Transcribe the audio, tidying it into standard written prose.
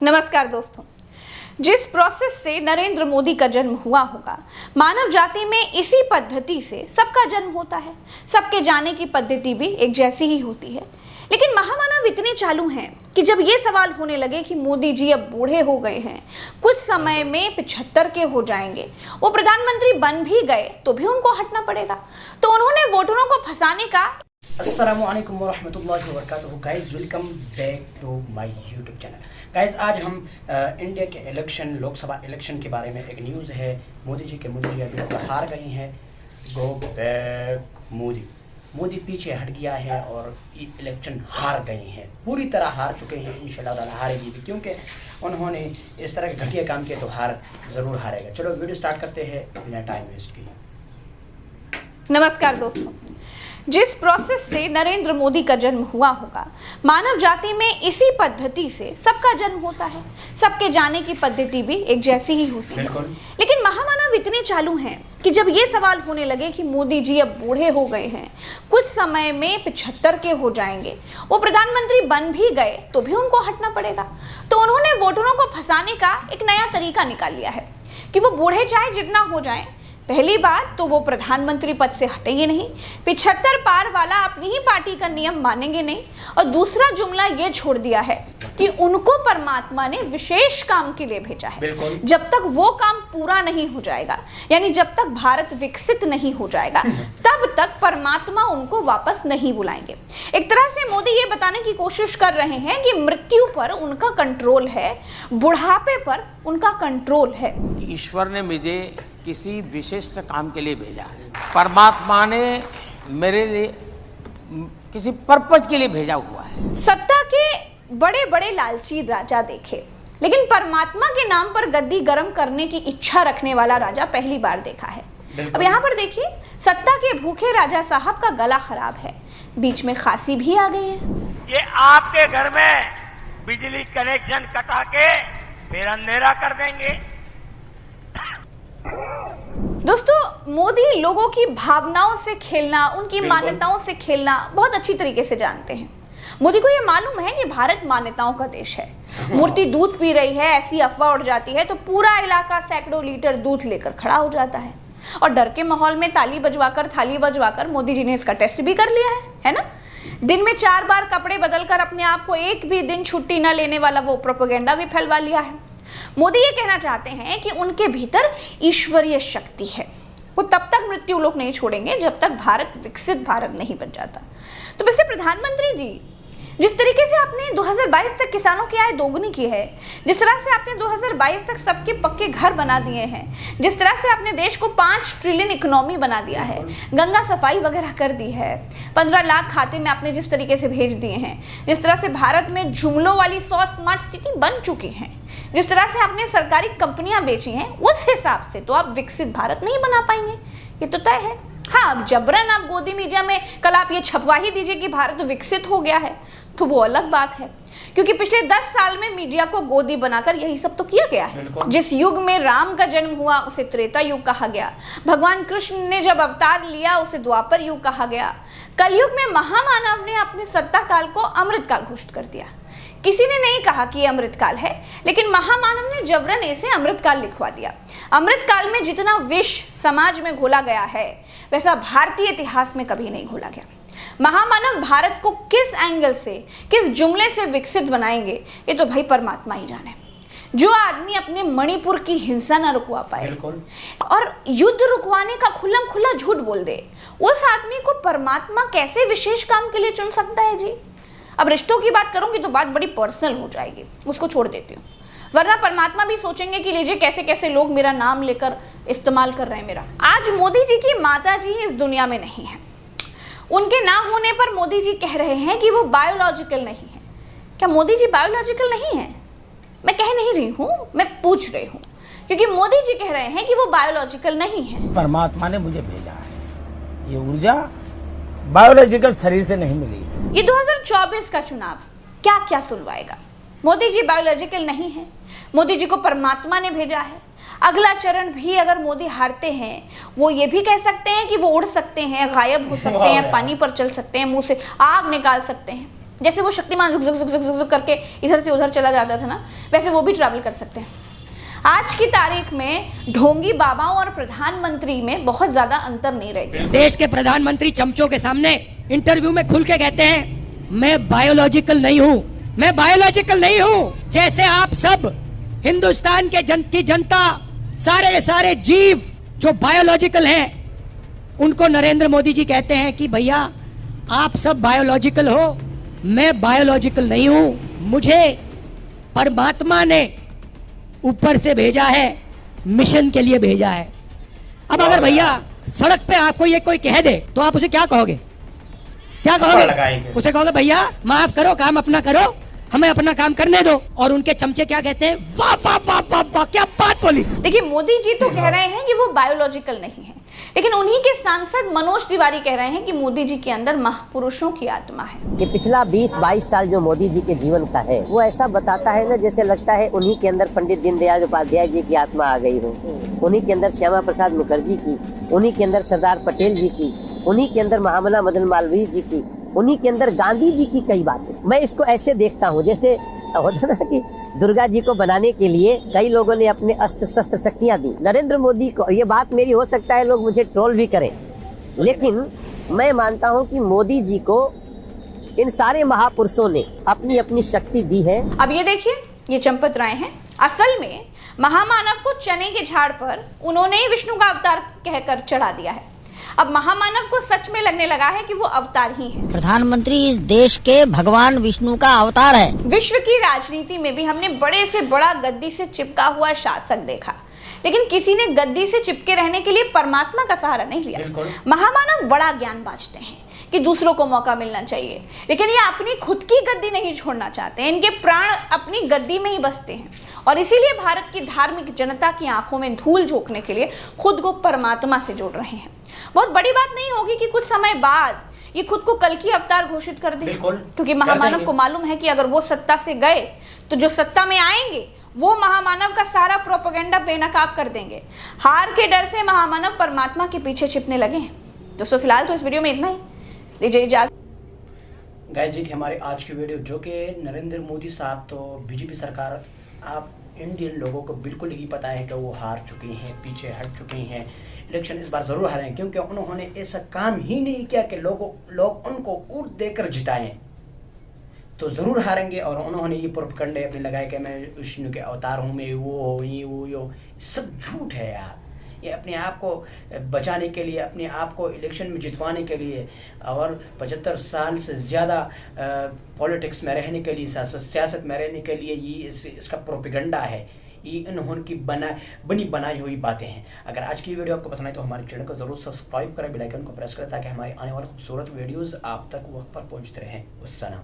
नमस्कार दोस्तों। जिस प्रोसेस से नरेंद्र मोदी का जन्म हुआ होगा, मानव जाति में इसी पद्धति से सबका जन्म होता है। सबके जाने की पद्धति भी एक जैसी ही होती है। लेकिन महामानव इतने चालू हैं कि जब ये सवाल होने लगे कि मोदी जी अब बूढ़े हो गए हैं, कुछ समय में 75 के हो जाएंगे, वो प्रधानमंत्री बन भी गए तो भी उनको हटना पड़ेगा, तो उन्होंने वोटरों को फंसाने का अस्सलामुअलैकुम वरहमतुल्लाहि वबरकातुहू। Guys, welcome back to my YouTube channel. Guys, आज हम इंडिया के इलेक्शन, लोकसभा इलेक्शन के बारे में एक न्यूज़ है। मोदी जी अभी हार गई हैं। गो बैक मोदी पीछे हट गया है और इलेक्शन हार गए हैं, पूरी तरह हार चुके हैं। इंशाल्लाह ताला हारेगी भी, क्योंकि उन्होंने इस तरह के घटिया काम किए तो ज़रूर हारेगा। चलो वीडियो स्टार्ट करते हैं बिना टाइम वेस्ट किए। नमस्कार दोस्तों। जिस प्रोसेस से नरेंद्र मोदी का जन्म हुआ होगा, मानव जाति में इसी पद्धति से सबका जन्म होता है। सबके जाने की पद्धति भी एक जैसी ही होती है। लेकिन महामानव इतने चालू हैं कि जब ये सवाल होने लगे कि मोदी जी अब बूढ़े हो गए हैं, कुछ समय में 75 के हो जाएंगे, वो प्रधानमंत्री बन भी गए तो भी उनको हटना पड़ेगा, तो उन्होंने वोटरों को फंसाने का एक नया तरीका निकाल लिया है कि वो बूढ़े चाहे जितना हो जाएं, पहली बात तो वो प्रधानमंत्री पद से हटेंगे नहीं, 75 पार वाला अपनी ही पार्टी का नियम मानेंगे नहीं, और दूसरा जुमला ये छोड़ दिया है कि उनको परमात्मा ने विशेष काम के लिए भेजा है। जब तक वो काम पूरा नहीं हो जाएगा, यानी जब तक भारत विकसित नहीं हो जाएगा, तब तक परमात्मा उनको वापस नहीं बुलाएंगे। एक तरह से मोदी ये बताने की कोशिश कर रहे हैं कि मृत्यु पर उनका कंट्रोल है, बुढ़ापे पर उनका कंट्रोल है। ईश्वर ने मुझे किसी विशिष्ट काम के लिए भेजा है। परमात्मा ने मेरे लिए किसी पर्पज के लिए भेजा हुआ है। सत्ता के बड़े बड़े लालची राजा देखे, लेकिन परमात्मा के नाम पर गद्दी गर्म करने की इच्छा रखने वाला राजा पहली बार देखा है। अब यहाँ पर देखिए, सत्ता के भूखे राजा साहब का गला खराब है, बीच में खांसी भी आ गई है। ये आपके घर में बिजली कनेक्शन कटा के फिर अंधेरा कर देंगे। दोस्तों, मोदी लोगों की भावनाओं से खेलना, उनकी मान्यताओं से खेलना बहुत अच्छी तरीके से जानते हैं। मोदी को यह मालूम है कि भारत मान्यताओं का देश है। मूर्ति दूध पी रही है, ऐसी अफवाह उड़ जाती है तो पूरा इलाका सैकड़ों लीटर दूध लेकर खड़ा हो जाता है, और डर के माहौल में ताली बजवाकर मोदी जी ने इसका टेस्ट भी कर लिया है ना। दिन में 4 बार कपड़े बदलकर अपने आप को एक भी दिन छुट्टी न लेने वाला वो प्रोपेगेंडा भी फैलवा लिया है। मोदी ये कहना चाहते हैं कि उनके भीतर ईश्वरीय शक्ति है। वो तब तक मृत्यु लोक नहीं छोड़ेंगे जब तक भारत विकसित भारत नहीं बन जाता। तो वैसे प्रधानमंत्री जी, जिस तरीके से आपने 2022 तक किसानों की आय दोगुनी की है, जिस तरह से आपने 2022 तक सबके पक्के घर बना दिए हैं, जिस तरह से आपने देश को 5 ट्रिलियन इकोनॉमी बना दिया है, गंगा सफाई वगैरह कर दी है, 15 लाख खाते में आपने जिस तरीके से भेज दिए हैं, जिस तरह से भारत में जुमलों वाली 100 स्मार्ट सिटी बन चुकी हैं, जिस तरह से आपने सरकारी कंपनियां बेची हैं, उस हिसाब से तो आप विकसित भारत नहीं बना पाएंगे, ये तो तय है। हाँ, अब जबरन आप गोदी मीडिया में कल आप ये छपवा ही दीजिए कि भारत विकसित हो गया है, तो वो अलग बात है, क्योंकि पिछले 10 साल में मीडिया को गोदी बनाकर यही सब तो किया गया है। जिस युग में राम का जन्म हुआ उसे त्रेता युग कहा गया, भगवान कृष्ण ने जब अवतार लिया उसे द्वापर युग कहा गया, कलयुग में महामानव ने अपने सत्ता काल को अमृतकाल घोषित कर दिया। किसी ने नहीं कहा कि ये अमृतकाल है, लेकिन महामानव ने जबरन इसे अमृतकाल लिखवा दिया। अमृतकाल में जितना विष समाज में घोला गया है, वैसा भारतीय इतिहास में कभी नहीं घोला गया। महामानव भारत को किस एंगल से, किस जुमले से विकसित बनाएंगे, ये तो भाई परमात्मा ही जाने। जो आदमी अपने मणिपुर की हिंसा न रुकवा पाए और युद्ध रुकवाने का खुल्लम खुल्ला झूठ बोल दे, उस आदमी को परमात्मा कैसे विशेष काम के लिए चुन सकता है जी। अब रिश्तों की बात करूंगी तो बात बड़ी पर्सनल हो जाएगी, उसको छोड़ देती हूँ, वरना परमात्मा भी सोचेंगे कि लीजिए कैसे कैसे लोग मेरा नाम लेकर इस्तेमाल कर रहे हैं मेरा। आज मोदी जी की माता जी इस दुनिया में नहीं है। उनके ना होने पर मोदी जी कह रहे हैं कि वो बायोलॉजिकल नहीं है। क्या मोदी जी बायोलॉजिकल नहीं है? मैं कह नहीं रही हूँ, मैं पूछ रही हूँ, क्योंकि मोदी जी कह रहे हैं कि वो बायोलॉजिकल नहीं है। परमात्मा ने मुझे भेजा है, ये ऊर्जा बायोलॉजिकल शरीर से नहीं मिली। ये 2024 का चुनाव क्या क्या सुलवाएगा? मोदी जी बायोलॉजिकल नहीं है, मोदी जी को परमात्मा ने भेजा है। अगला चरण भी अगर मोदी हारते हैं, वो ये भी कह सकते हैं कि वो उड़ सकते हैं, गायब हो सकते हैं, पानी पर चल सकते हैं, मुंह से आग निकाल सकते हैं। जैसे वो शक्तिमान झुक झुक झुक झुक झुक करके इधर से उधर चला जाता था ना, वैसे वो भी ट्रैवल कर सकते हैं। आज की तारीख में ढोंगी बाबाओं और प्रधानमंत्री में बहुत ज्यादा अंतर नहीं रह गया। देश के प्रधानमंत्री चमचों के सामने इंटरव्यू में खुल के कहते हैं मैं बायोलॉजिकल नहीं हूँ, मैं बायोलॉजिकल नहीं हूँ। जैसे आप सब हिंदुस्तान के की जनता, सारे जीव जो बायोलॉजिकल हैं, उनको नरेंद्र मोदी जी कहते हैं कि भैया आप सब बायोलॉजिकल हो, मैं बायोलॉजिकल नहीं हूं, मुझे परमात्मा ने ऊपर से भेजा है, मिशन के लिए भेजा है। अब अगर भैया सड़क पे आपको ये कोई कह दे तो आप उसे क्या कहोगे? क्या कहोगे? उसे कहोगे भैया माफ करो, काम अपना करो, हमें अपना काम करने दो। और उनके चमचे क्या कहते हैं? वाह वाह वाह वाह वाह, क्या बात बोली। देखिए मोदी जी तो कह रहे हैं कि वो बायोलॉजिकल नहीं है, लेकिन उन्हीं के सांसद मनोज तिवारी कह रहे हैं कि मोदी जी के अंदर महापुरुषों की आत्मा है। कि पिछला 20-22 साल जो मोदी जी के जीवन का है वो ऐसा बताता है ना, जैसे लगता है उन्हीं के अंदर पंडित दीनदयाल उपाध्याय जी की आत्मा आ गई हो, उन्हीं के अंदर श्यामा प्रसाद मुखर्जी की, उन्हीं के अंदर सरदार पटेल जी की, उन्हीं के अंदर महामना मदन मालवीय जी की, उन्हीं के अंदर गांधी जी की कई बातें। मैं इसको ऐसे देखता हूँ जैसे होता ना कि दुर्गा जी को बनाने के लिए कई लोगों ने अपने अस्त्र शस्त्र शक्तियां दी। नरेंद्र मोदी को, ये बात मेरी हो सकता है लोग मुझे ट्रोल भी करें, लेकिन मैं मानता हूं कि मोदी जी को इन सारे महापुरुषों ने अपनी अपनी शक्ति दी है। अब ये देखिए, ये चंपत राय हैं, असल में महामानव को चने के झाड़ पर उन्होंने ही विष्णु का अवतार कहकर चढ़ा दिया है। अब महामानव को सच में लगने लगा है कि वो अवतार ही है। प्रधानमंत्री इस देश के भगवान विष्णु का अवतार है। विश्व की राजनीति में भी हमने बड़े से बड़ा गद्दी से चिपका हुआ शासक देखा, लेकिन किसी ने गद्दी से चिपके रहने के लिए परमात्मा का सहारा नहीं लिया। महामानव बड़ा ज्ञान बांटते हैं कि दूसरों को मौका मिलना चाहिए, लेकिन ये अपनी खुद की गद्दी नहीं छोड़ना चाहते। इनके प्राण अपनी गद्दी में ही बसते हैं और इसीलिए भारत की धार्मिक जनता की आंखों में धूल झोंकने के लिए खुद को परमात्मा से जोड़ रहे हैं। बहुत बड़ी बात नहीं होगी कि कुछ समय बाद ये खुद को कल की अवतार घोषित कर दें, क्योंकि महामानव को मालूम है कि अगर वो सत्ता से गए तो जो सत्ता में आएंगे वो महामानव का सारा प्रोपेगेंडा बेनकाब कर देंगे। हार के डर से महामानव परमात्मा के पीछे छिपने लगे हैं। दोस्तों फिलहाल तो इस वीडियो में इतना ही, दीजिए इजाजत। गाइस जी, हमारे आज की वीडियो जो कि नरेंद्र मोदी साहब तो बीजेपी सरकार, आप इंडियन लोगों को बिल्कुल ही पता है कि वो हार चुके हैं, पीछे हट चुके हैं। इलेक्शन इस बार जरूर हारे हैं क्योंकि उन्होंने ऐसा काम ही नहीं किया कि लोग उनको वोट देकर जिताएं, तो जरूर हारेंगे। और उन्होंने ये प्रोपेगेंडा अपने लगाए कि मैं विष्णु के अवतार हूँ, मैं वो ये वो सब झूठ है यार। ये अपने आप को बचाने के लिए, अपने आप को इलेक्शन में जितवाने के लिए और 75 साल से ज़्यादा पॉलिटिक्स में रहने के लिए, सियासत में रहने के लिए ये इसका प्रोपेगेंडा है। ये इन्होंने की बनी बनाई हुई बातें हैं। अगर आज की वीडियो आपको पसंद आए तो हमारे चैनल को जरूर सब्सक्राइब करें, बेल आइकन को प्रेस करें ताकि हमारे आने वाले खूबसूरत वीडियोस आप तक वक्त पर पहुंचते रहें। अस्सलाम।